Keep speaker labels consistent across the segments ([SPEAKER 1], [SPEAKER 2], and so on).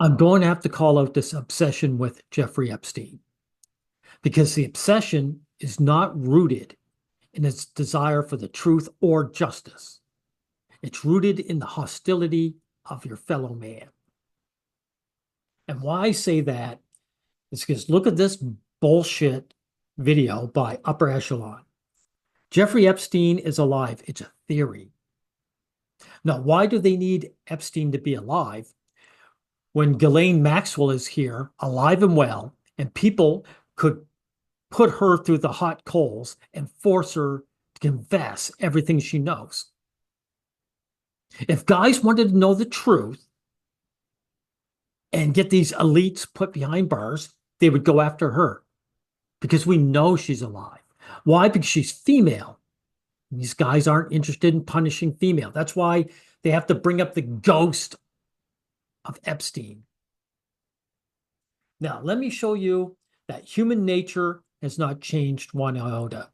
[SPEAKER 1] I'm going to have to call out this obsession with Jeffrey Epstein because the obsession is not rooted in its desire for the truth or justice. It's rooted in the hostility of your fellow man. And why I say that is because look at this bullshit video by Upper Echelon. Jeffrey Epstein is alive. It's a theory. Now, why do they need Epstein to be alive when Ghislaine Maxwell is here, alive and well, and people could put her through the hot coals and force her to confess everything she knows? If guys wanted to know the truth and get these elites put behind bars, they would go after her because we know she's alive. Why? Because she's female. These guys aren't interested in punishing female. That's why they have to bring up the ghost of Epstein. Now, let me show you that human nature has not changed one iota.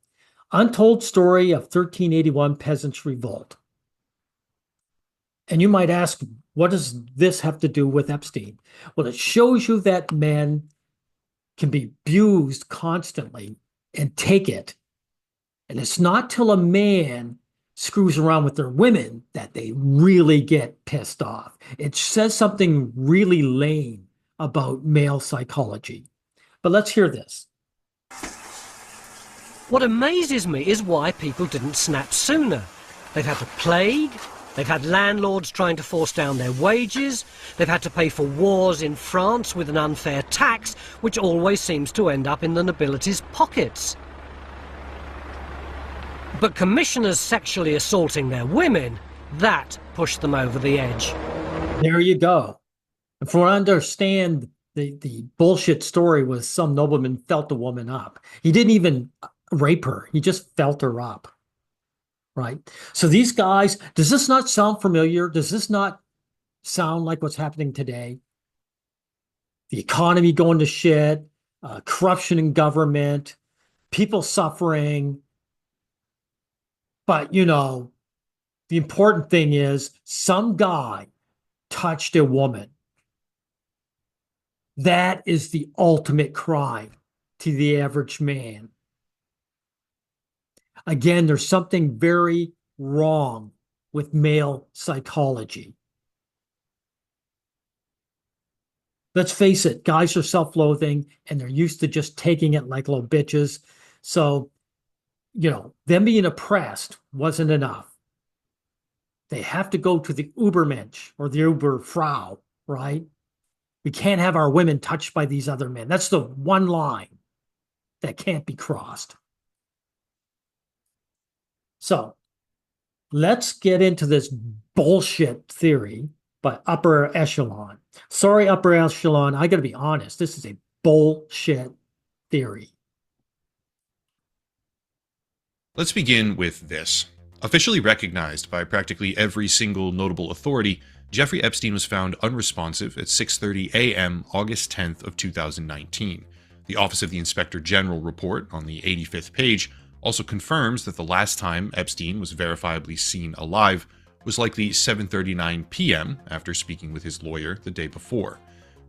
[SPEAKER 1] Untold story of 1381 peasants' revolt. And you might ask, what does this have to do with Epstein? Well, it shows you that men can be abused constantly and take it. And it's not till a man screws around with their women that they really get pissed off. It says something really lame about male psychology. But let's hear this.
[SPEAKER 2] What amazes me is why people didn't snap sooner. They've had the plague, they've had landlords trying to force down their wages, they've had to pay for wars in France with an unfair tax, which always seems to end up in the nobility's pockets. But commissioners sexually assaulting their women, that pushed them over the edge.
[SPEAKER 1] There you go. And for I understand, the bullshit story was some nobleman felt a woman up. He didn't even rape her. He just felt her up. Right? So these guys, does this not sound familiar? Does this not sound like what's happening today? The economy going to shit, corruption in government, people suffering. But, you know, the important thing is some guy touched a woman. That is the ultimate crime to the average man. Again, there's something very wrong with male psychology. Let's face it, guys are self-loathing and they're used to just taking it like little bitches. So, you know, them being oppressed wasn't enough. They have to go to the Ubermensch or the Uberfrau, right? We can't have our women touched by these other men. That's the one line that can't be crossed. So let's get into this bullshit theory by Upper Echelon. Sorry, Upper Echelon, I got to be honest. This is a bullshit theory.
[SPEAKER 3] Let's begin with this. Officially recognized by practically every single notable authority, Jeffrey Epstein was found unresponsive at 6:30 a.m. August 10th of 2019. The Office of the Inspector General report on the 85th page also confirms that the last time Epstein was verifiably seen alive was likely 7:39 p.m. after speaking with his lawyer the day before.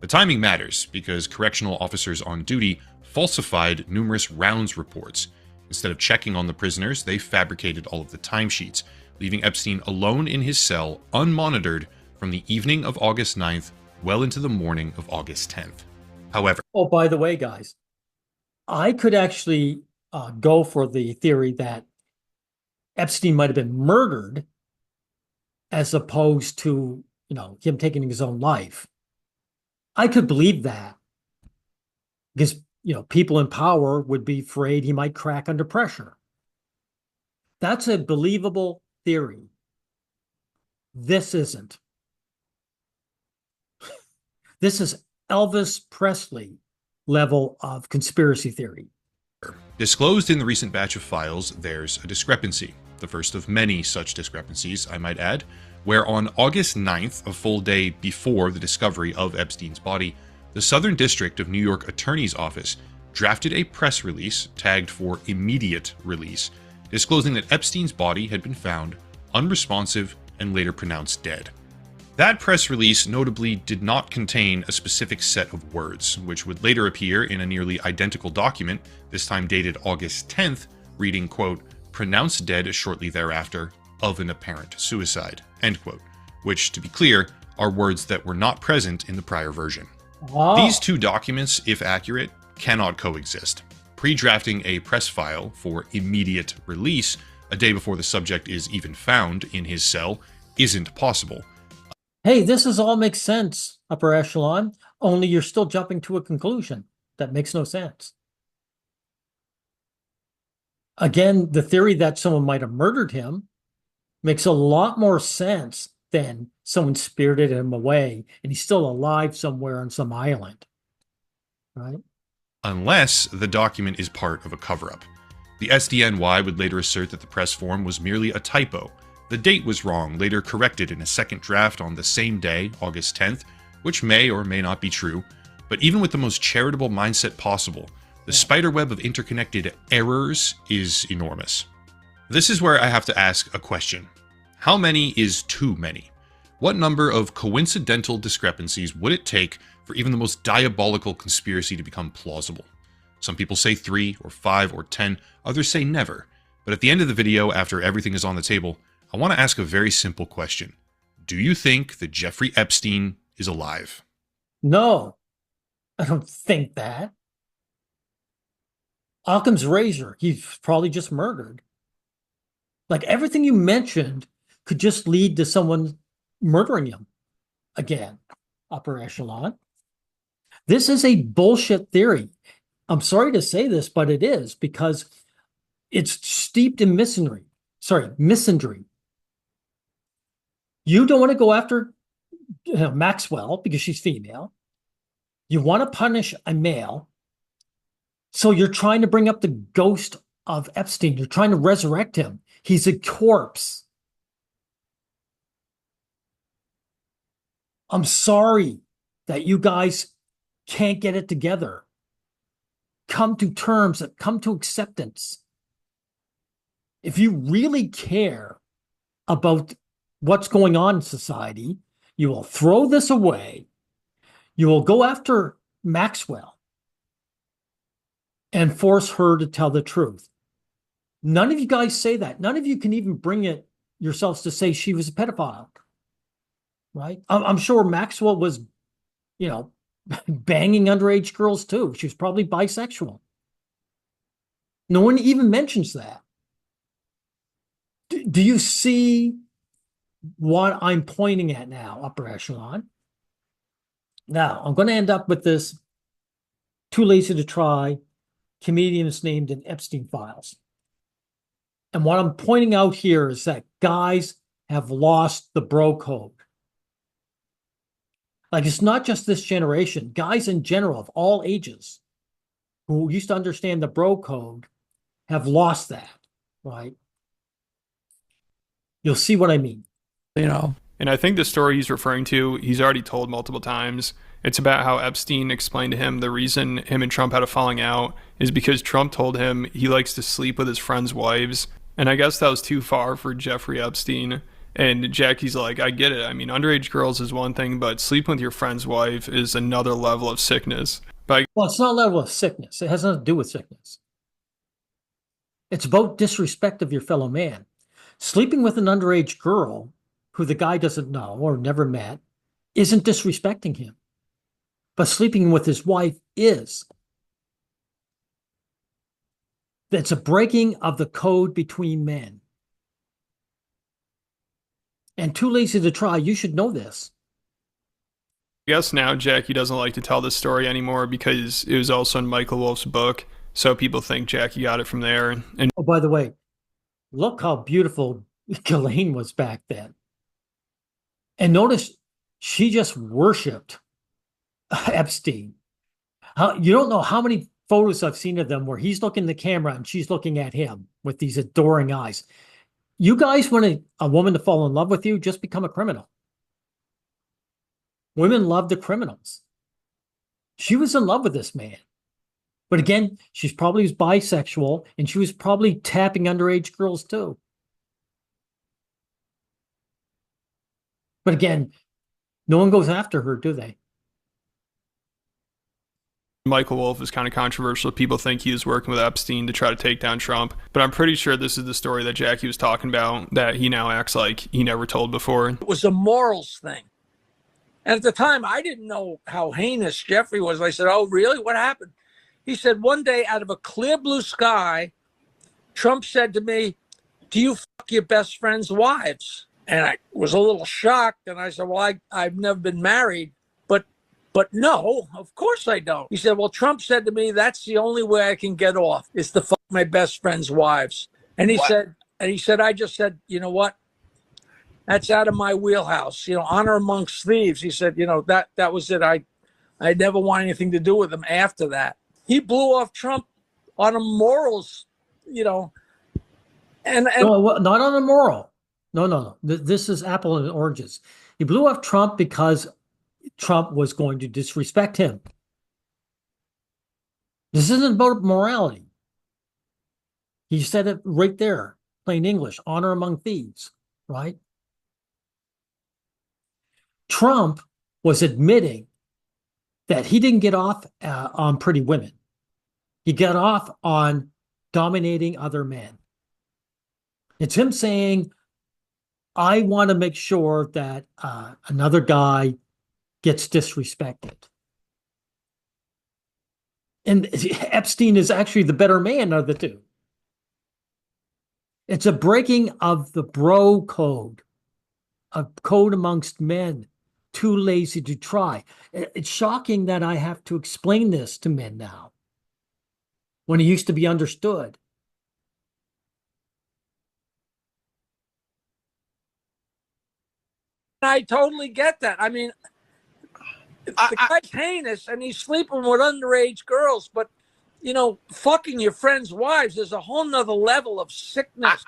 [SPEAKER 3] The timing matters because correctional officers on duty falsified numerous rounds reports. Instead of checking on the prisoners, they fabricated all of the timesheets, leaving Epstein alone in his cell, unmonitored, from the evening of August 9th well into the morning of August 10th. However...
[SPEAKER 1] Oh, by the way, guys, I could actually go for the theory that Epstein might have been murdered as opposed to, you know, him taking his own life. I could believe that because, you know, people in power would be afraid he might crack under pressure. That's a believable theory. This isn't. This is Elvis Presley level of conspiracy theory.
[SPEAKER 3] Disclosed in the recent batch of files, there's a discrepancy. The first of many such discrepancies, I might add, where on August 9th, a full day before the discovery of Epstein's body, the Southern District of New York Attorney's Office drafted a press release tagged for immediate release, disclosing that Epstein's body had been found unresponsive and later pronounced dead. That press release notably did not contain a specific set of words, which would later appear in a nearly identical document, this time dated August 10th, reading, quote, "pronounced dead shortly thereafter of an apparent suicide," end quote, which, to be clear, are words that were not present in the prior version.
[SPEAKER 1] Oh.
[SPEAKER 3] These two documents, if accurate, cannot coexist. Pre-drafting a press file for immediate release a day before the subject is even found in his cell isn't possible.
[SPEAKER 1] Hey, this all makes sense, upper echelon, only you're still jumping to a conclusion. That makes no sense. Again, the theory that someone might have murdered him makes a lot more sense than someone spirited him away and he's still alive somewhere on some island, right?
[SPEAKER 3] Unless the document is part of a cover-up. The SDNY would later assert that the press form was merely a typo. The date was wrong, later corrected in a second draft on the same day, August 10th, which may or may not be true. But even with the most charitable mindset possible, the spiderweb of interconnected errors is enormous. This is where I have to ask a question. How many is too many? What number of coincidental discrepancies would it take for even the most diabolical conspiracy to become plausible? Some people say 3 or 5 or 10, others say never. But at the end of the video, after everything is on the table, I want to ask a very simple question. Do you think that Jeffrey Epstein is alive?
[SPEAKER 1] No, I don't think that. Occam's razor, he's probably just murdered. Like everything you mentioned could just lead to someone murdering him again, upper echelon. This is a bullshit theory. I'm sorry to say this, but it is, because it's steeped in misandry. You don't want to go after Maxwell because she's female. You want to punish a male. So you're trying to bring up the ghost of Epstein. You're trying to resurrect him. He's a corpse. I'm sorry that you guys can't get it together. Come to terms, come to acceptance. If you really care about what's going on in society, you will throw this away. You will go after Maxwell and force her to tell the truth. None of you guys say that. None of you can even bring it yourselves to say she was a pedophile, right? I'm sure Maxwell was, banging underage girls too. She was probably bisexual. No one even mentions that. Do you see what I'm pointing at now, upper echelon? Now, I'm going to end up with this Too Lazy to Try, comedians named in Epstein files. And what I'm pointing out here is that guys have lost the bro code. Like, it's not just this generation. Guys in general of all ages who used to understand the bro code have lost that, right? You'll see what I mean.
[SPEAKER 4] And I think the story he's referring to, he's already told multiple times. It's about how Epstein explained to him the reason him and Trump had a falling out is because Trump told him he likes to sleep with his friends' wives. And I guess that was too far for Jeffrey Epstein. And Jackie's like, I get it. I mean, underage girls is one thing, but sleeping with your friend's wife is another level of sickness.
[SPEAKER 1] Well, it's not a level of sickness. It has nothing to do with sickness. It's about disrespect of your fellow man. Sleeping with an underage girl who the guy doesn't know or never met isn't disrespecting him. But sleeping with his wife is. That's a breaking of the code between men. And Too Lazy to Try, you should know this.
[SPEAKER 4] I guess now Jackie doesn't like to tell this story anymore because it was also in Michael Wolff's book. So people think Jackie got it from there. And
[SPEAKER 1] oh, by the way, look how beautiful Ghislaine was back then. And notice she just worshipped Epstein. You don't know how many photos I've seen of them where he's looking at the camera and she's looking at him with these adoring eyes. You guys want a woman to fall in love with you, just become a criminal. Women love the criminals. She was in love with this man. But again, she's probably bisexual and she was probably tapping underage girls too. But again, No one goes after her, do they?
[SPEAKER 4] Michael Wolff is kind of controversial. People think he was working with Epstein to try to take down Trump, but I'm pretty sure this is the story that Jackie was talking about that he now acts like he never told before.
[SPEAKER 5] It was a morals thing. And at the time, I didn't know how heinous Jeffrey was. I said, "Oh, really? What happened?" He said, "One day out of a clear blue sky, Trump said to me, 'Do you fuck your best friend's wives?'" And I was a little shocked. And I said, "Well, I've never been married. But no, of course I don't." He said, "Well, Trump said to me, that's the only way I can get off is to fuck my best friend's wives." And he said, I just said, "You know what? That's out of my wheelhouse. Honor amongst thieves." He said, that was it. I never want anything to do with him after that. He blew off Trump on a morals, and
[SPEAKER 1] No, not on a moral. No. This is apple and oranges. He blew off Trump because Trump was going to disrespect him. This isn't about morality. He said it right there, plain English, honor among thieves, right? Trump was admitting that he didn't get off on pretty women. He got off on dominating other men. It's him saying, I want to make sure that another guy gets disrespected. And Epstein is actually the better man of the two. It's a breaking of the bro code, a code amongst men, too lazy to try. It's shocking that I have to explain this to men now, when it used to be understood.
[SPEAKER 5] I totally get that. I mean, the guy's heinous and he's sleeping with underage girls, but fucking your friends' wives is a whole nother level of sickness.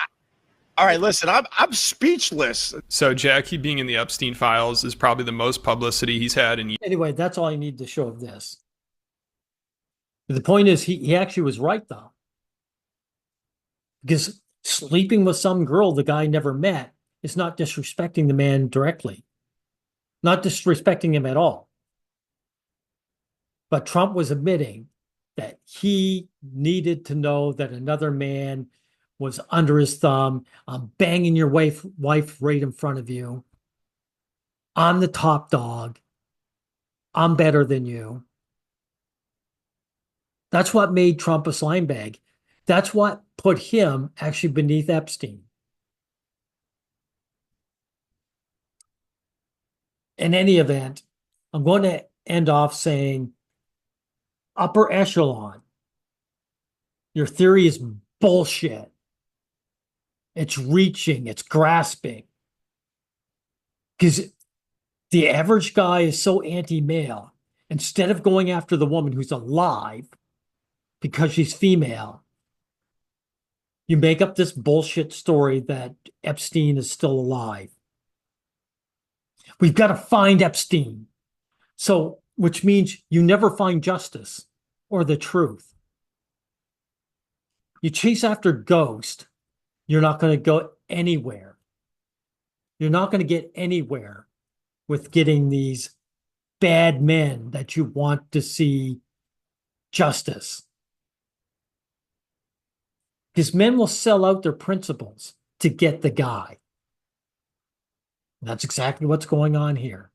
[SPEAKER 6] All right, listen, I'm speechless.
[SPEAKER 4] So Jackie being in the Epstein files is probably the most publicity he's had in years.
[SPEAKER 1] Anyway, that's all I need to show of this. The point is, he actually was right, though. Because sleeping with some girl the guy never met is not disrespecting the man directly. Not disrespecting him at all. But Trump was admitting that he needed to know that another man was under his thumb. I'm banging your wife right in front of you. I'm the top dog. I'm better than you. That's what made Trump a slime bag. That's what put him actually beneath Epstein. In any event, I'm going to end off saying, upper echelon, your theory is bullshit. It's reaching, it's grasping. Because the average guy is so anti-male. Instead of going after the woman who's alive because she's female, you make up this bullshit story that Epstein is still alive. We've got to find Epstein. So, which means you never find justice or the truth. You chase after ghost, you're not going to go anywhere. You're not going to get anywhere with getting these bad men that you want to see justice. Because men will sell out their principles to get the guy. That's exactly what's going on here.